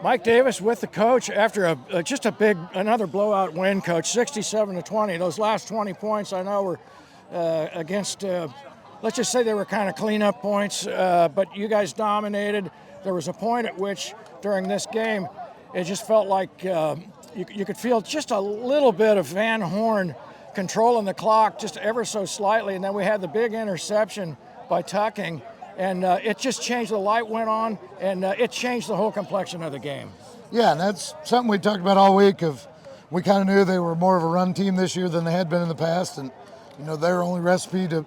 Mike Davis with the coach after just another blowout win, Coach, 67-20. Those last 20 points I know were against, let's just say they were kind of cleanup points, but you guys dominated. There was a point at which during this game it just felt like you could feel just a little bit of Van Horn controlling the clock just ever so slightly, and then we had the big interception by Tucking. And it just changed. The light went on, and it changed the whole complexion of the game. Yeah, and that's something we talked about all week. We kind of knew they were more of a run team this year than they had been in the past, and their only recipe to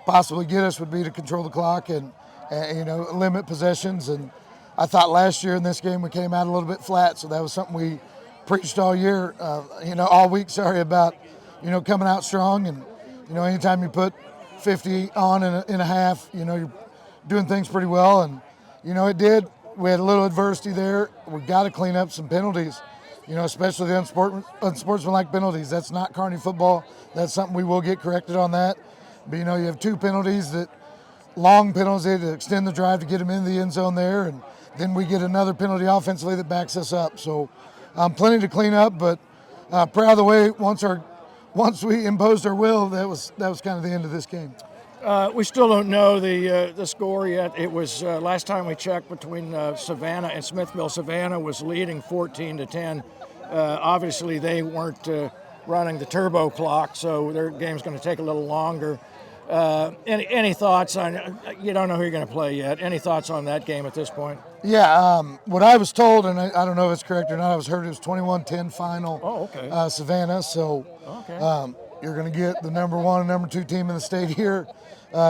possibly get us would be to control the clock and limit possessions. And I thought last year in this game we came out a little bit flat, so that was something we preached all year, all week. Sorry about coming out strong, and anytime you put 50 on in a half, you're doing things pretty well, and it did. We had a little adversity there. We got to clean up some penalties, especially the unsportsmanlike penalties. That's not Kearney football. That's something we will get corrected on that. But you have two penalties, long penalties to extend the drive to get them in the end zone there, and then we get another penalty offensively that backs us up. So plenty to clean up, but proud of the way once we imposed our will, that was kind of the end of this game. We still don't know the score yet. It was last time we checked between Savannah and Smithville. Savannah was leading 14-10. Obviously, they weren't running the turbo clock, so their game's going to take a little longer. Any thoughts on? You don't know who you're going to play yet. Any thoughts on that game at this point? Yeah, what I was told, and I don't know if it's correct or not. I was heard it was 21-10 final. Oh, okay. Savannah. So okay. You're going to get the number 1 and number 2 team in the state here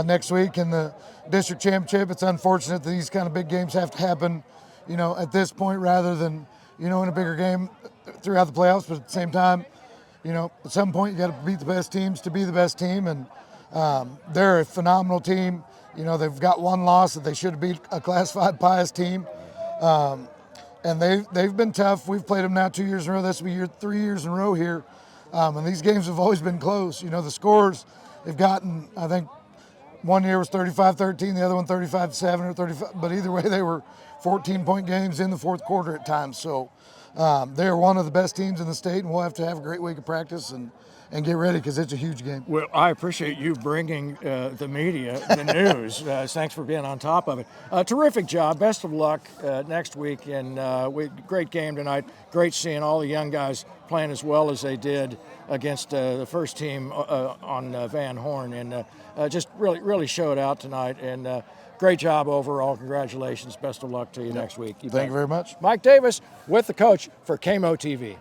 next week in the district championship. It's unfortunate that these kind of big games have to happen, at this point rather than, in a bigger game throughout the playoffs. But at the same time, at some point you got to beat the best teams to be the best team. And they're a phenomenal team. They've got one loss that they should have beat a classified Pius team. And they've been tough. We've played them now 2 years in a row. This will be 3 years in a row here. And these games have always been close. The scores they've gotten, I think, one year was 35-13, the other one 35-7 or 35. But either way, they were 14-point games in the fourth quarter at times. So they're one of the best teams in the state, and we'll have to have a great week of practice and get ready because it's a huge game. Well, I appreciate you bringing the media, the news. Thanks for being on top of it. Terrific job. Best of luck next week. And great game tonight. Great seeing all the young guys playing as well as they did against the first team on Van Horn. And just really showed out tonight. And great job overall. Congratulations. Best of luck to you next week. Thank you very much. Mike Davis with the coach for KMO-TV.